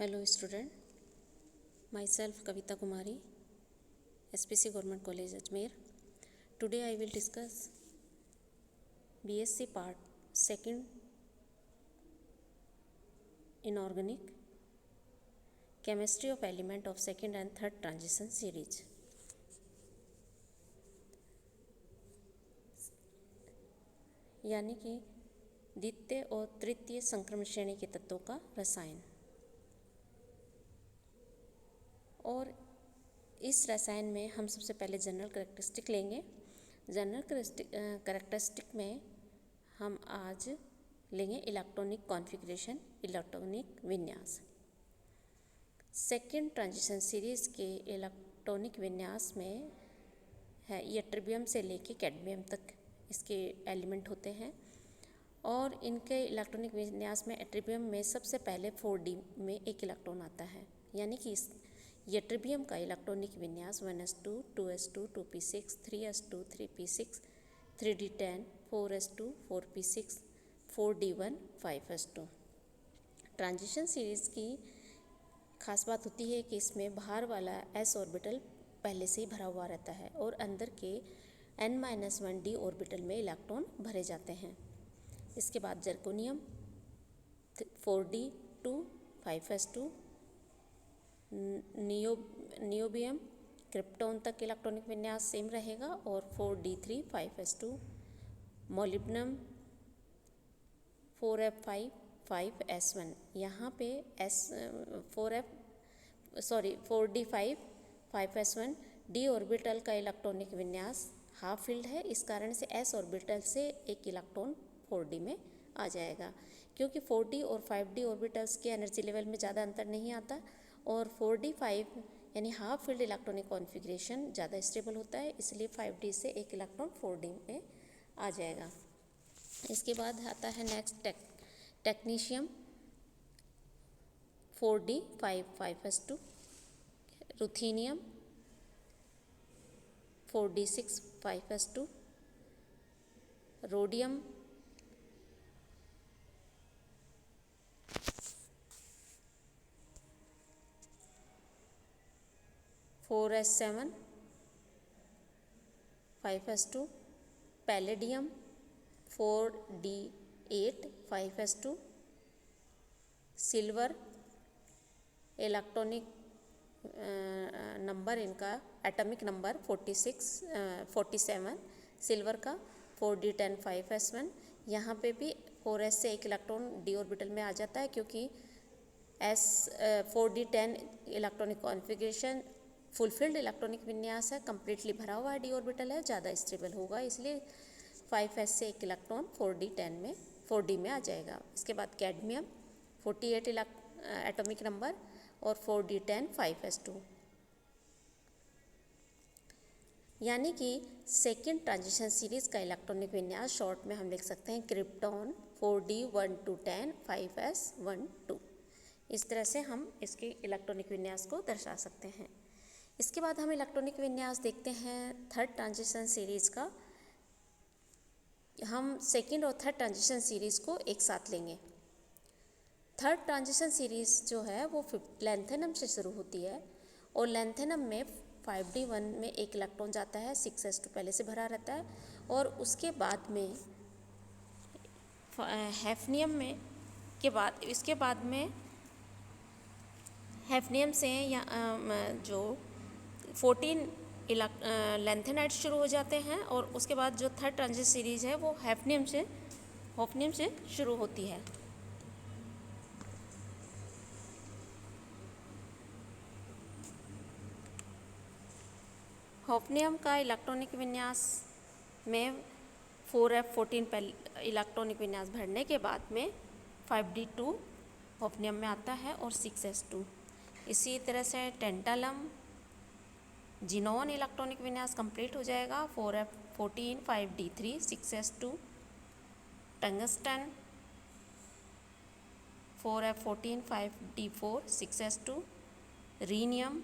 Hello student, myself Kavita Kumari, SPC Government College Ajmer. Today I will discuss BSc part 2nd Inorganic Chemistry of Element of 2nd and 3rd Transition Series. यानी कि द्वितीय और तृतीय संक्रमण श्रेणी के तत्वों का रसायन। और इस रसायन में हम सबसे पहले जनरल कैरेक्टरिस्टिक लेंगे। जनरल कैरेक्टरिस्टिक में हम आज लेंगे इलेक्ट्रॉनिक कॉन्फ़िगरेशन, इलेक्ट्रॉनिक विन्यास। सेकेंड ट्रांजिशन सीरीज़ के इलेक्ट्रॉनिक विन्यास में है यट्रिबियम से लेके कैडमियम तक इसके एलिमेंट होते हैं। और इनके इलेक्ट्रॉनिक विन्यास में यट्रिबियम में सबसे पहले 4D में एक इलेक्ट्रॉन आता है, यानी कि इस यट्रिबियम का इलेक्ट्रॉनिक विन्यास 1s2, 2s2, 2p6, 3s2, 3p6, 3d10, 4s2, 4p6, 4d1, 5s2। Transition series की खास बात होती है कि इसमें बाहर वाला s ऑर्बिटल पहले से ही भरा हुआ रहता है और अंदर के n-1d ऑर्बिटल में इलेक्ट्रॉन भरे जाते हैं। इसके बाद zirconium 4d2, 5s2, niobium krypton तक इलेक्ट्रॉनिक विन्यास सेम रहेगा और 4d3, 5s2, molybdenum 4f5, 5s1। यहाँ पे 4d5, 5s1 d ऑर्बिटल का इलेक्ट्रॉनिक विन्यास हाफ फील्ड है, इस कारण से s ऑर्बिटल से एक इलेक्ट्रॉन 4d में आ जाएगा। क्योंकि 4d और 5d ऑर्बिटल्स के एनर्जी लेवल में ज़्यादा अंतर नहीं आता और 4d5 यानी हाफ फील्ड इलेक्ट्रॉनिक कॉन्फ़िगरेशन ज़्यादा स्टेबल होता है, इसलिए 5d से एक इलेक्ट्रॉन 4d में आ जाएगा। इसके बाद आता है next technetium 4d5, 5s2, रुथीनियम 4d6, 5s2, rhodium 4s7, 5s2, palladium 4d8, 5s2, silver electronic number इनका एटॉमिक नंबर 47 सिल्वर का 4d10, 5s1। यहाँ पे भी 4s से एक इलेक्ट्रॉन d ऑर्बिटल में आ जाता है, क्योंकि 4d10 electronic configuration fulfilled electronic विन्यास है, कम्प्लीटली भरा हुआ है, d ऑर्बिटल है, ज़्यादा स्टेबल होगा, इसलिए 5s से एक इलेक्ट्रॉन 4d में आ जाएगा। इसके बाद कैडमियम 48 एटॉमिक नंबर और 4d10, 5s2। यानी कि सेकेंड ट्रांजिशन सीरीज़ का इलेक्ट्रॉनिक विन्यास शॉर्ट में हम लिख सकते हैं क्रिप्टॉन 4d1-10, 5s1-2। इस तरह से हम इसके इलेक्ट्रॉनिक विन्यास को दर्शा सकते हैं। इसके बाद हम इलेक्ट्रॉनिक विन्यास देखते हैं थर्ड ट्रांजिशन सीरीज़ का। हम सेकेंड और थर्ड ट्रांजिशन सीरीज़ को एक साथ लेंगे। थर्ड ट्रांजिशन सीरीज़ जो है वो लेंथेनम से शुरू होती है और लेंथेनम में 5d1 में एक इलेक्ट्रॉन जाता है, 6s2 पहले से भरा रहता है और उसके बाद में हैफनियम में इसके बाद में हैफनियम से या जो 14 लेंथेनाइट शुरू हो जाते हैं और उसके बाद जो थर्ड ट्रांजिशन सीरीज़ है वो हैफनियम से शुरू होती है। होफनियम का इलेक्ट्रॉनिक विन्यास में 4f14 इलेक्ट्रॉनिक विन्यास भरने के बाद में 5d2 होफनियम में आता है और 6s2। इसी तरह से टेंटालम जिनोन इलेक्ट्रॉनिक विन्यास कंप्लीट हो जाएगा 4f14, 5d3, 6s2। Tungsten 4f14, 5d4, 6s2। Rhenium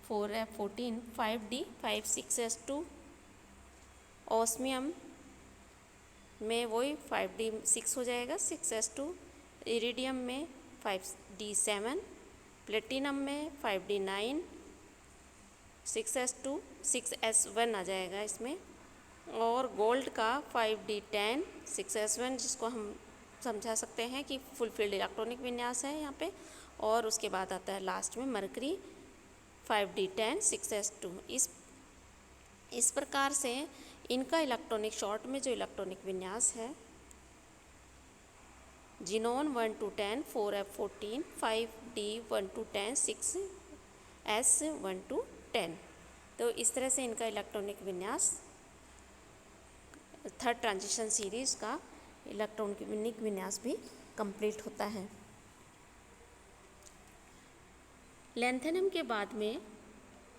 4f14, 5d, 5, 6s2। Osmium में वही 5d6 हो जाएगा, 6s2। इरिडियम में 5d7, प्लेटिनम में 5d9 6s2 6s1 आ जाएगा इसमें, और गोल्ड का 5d10 6s1, जिसको हम समझा सकते हैं कि फुलफिल्ड इलेक्ट्रॉनिक विन्यास है यहाँ पे। और उसके बाद आता है लास्ट में मरकरी 5d10 6s2। इस प्रकार से इनका इलेक्ट्रॉनिक शॉर्ट में जो इलेक्ट्रॉनिक विन्यास है, xenon 1 to 10 4f14 5d 1 to 10 6s 1 to 10। तो इस तरह से इनका इलेक्ट्रॉनिक विन्यास थर्ड ट्रांजिशन सीरीज़ का इलेक्ट्रॉनिक विन्यास भी कंप्लीट होता है। लेंथेनम के बाद में,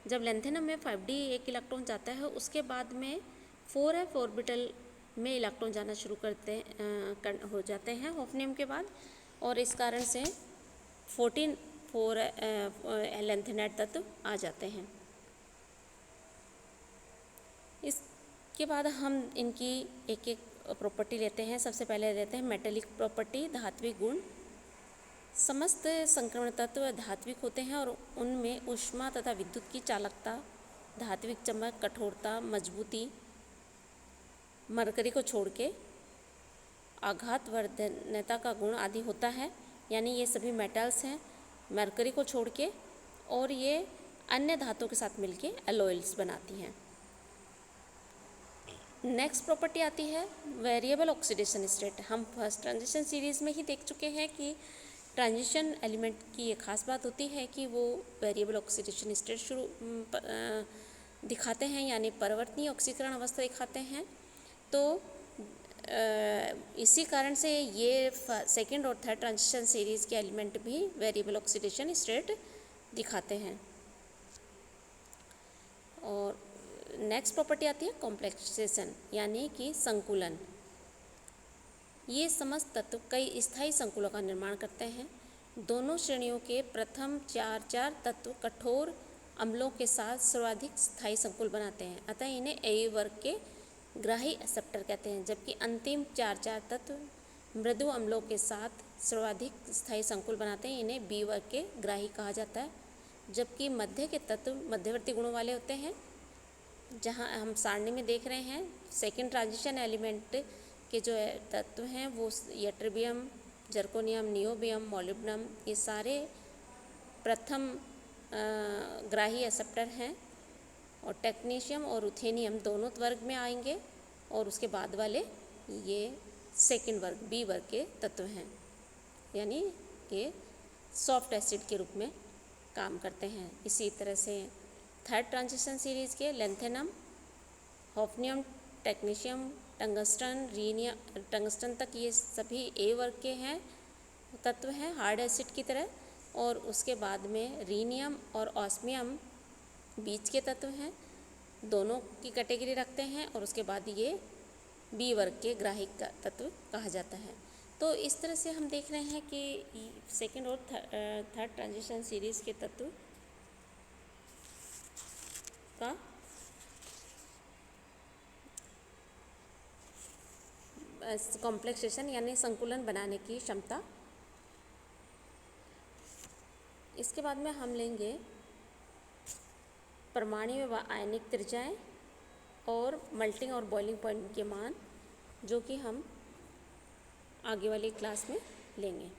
जब लेंथेनम में 5d एक इलेक्ट्रॉन जाता है, उसके बाद में 4f ऑर्बिटल में इलेक्ट्रॉन जाना शुरू हो जाते हैं हॉफनियम के बाद, और इस कारण से 14 लेंथेनाइड तत्व आ जाते हैं। इसके बाद हम इनकी एक एक प्रॉपर्टी लेते हैं। सबसे पहले लेते हैं मेटेलिक प्रॉपर्टी, धात्विक गुण। समस्त संक्रमण तत्व धात्विक होते हैं और उनमें ऊष्मा तथा विद्युत की चालकता, धात्विक चमक, कठोरता, मजबूती, मरकरी को छोड़ के आघातवर्धनता का गुण आदि होता है। यानी ये सभी मेटल्स हैं मरकरी को छोड़ के, और ये अन्य धातुओं के साथ मिलके एलॉयल्स बनाती हैं। नेक्स्ट प्रॉपर्टी आती है वेरिएबल ऑक्सीडेशन स्टेट। हम फर्स्ट ट्रांजिशन सीरीज़ में ही देख चुके हैं कि ट्रांजिशन एलिमेंट की ये खास बात होती है कि वो वेरिएबल ऑक्सीडेशन स्टेट दिखाते हैं, यानी परिवर्तनीय ऑक्सीकरण अवस्था दिखाते हैं। तो इसी कारण से ये सेकेंड और थर्ड ट्रांजिशन सीरीज़ के एलिमेंट भी वेरिएबल ऑक्सीडेशन स्टेट दिखाते हैं। और नेक्स्ट प्रॉपर्टी आती है कॉम्प्लेक्सेशन, यानी कि संकुलन। ये समस्त तत्व कई स्थायी संकुलों का निर्माण करते हैं। दोनों श्रेणियों के प्रथम 4 तत्व कठोर अम्लों के साथ सर्वाधिक स्थायी संकुल बनाते हैं, अतः इन्हें ए वर्ग के ग्राही एक्सेप्टर कहते हैं। जबकि अंतिम 4 तत्व मृदु अम्लों के साथ सर्वाधिक स्थायी संकुल बनाते हैं, इन्हें बी वर्ग के ग्राही कहा जाता है। जबकि मध्य के तत्व मध्यवर्ती गुणों वाले होते हैं। जहाँ हम सारणी में देख रहे हैं, सेकेंड ट्रांजिशन एलिमेंट के जो तत्व हैं वो यट्रिबियम, जर्कोनियम, नियोबियम, मोलिब्डेनम, ये सारे प्रथम ग्राही एक्सेप्टर हैं। और टेक्नीशियम और रुथेनियम दोनों वर्ग में आएंगे, और उसके बाद वाले ये सेकेंड वर्ग बी वर्ग के तत्व हैं, यानी ये सॉफ्ट एसिड के रूप में काम करते हैं। इसी तरह से थर्ड ट्रांजिशन सीरीज़ के लेंथेनम, हॉफनियम, टेक्नीशियम, टंगस्टन तक ये सभी ए वर्ग के हैं तत्व हैं, हार्ड एसिड की तरह। और उसके बाद में रीनियम और ऑस्मियम बीच के तत्व हैं, दोनों की कैटेगरी रखते हैं, और उसके बाद ये बी वर्ग के ग्राही तत्व कहा जाता है। तो इस तरह से हम देख रहे हैं कि सेकेंड और थर्ड ट्रांजिशन सीरीज़ के तत्व का कॉम्प्लेक्सेशन यानी संकुलन बनाने की क्षमता। इसके बाद में हम लेंगे परमाणु व आयनिक त्रिज्याएं और मेल्टिंग और बॉइलिंग पॉइंट के मान, जो कि हम आगे वाली क्लास में लेंगे।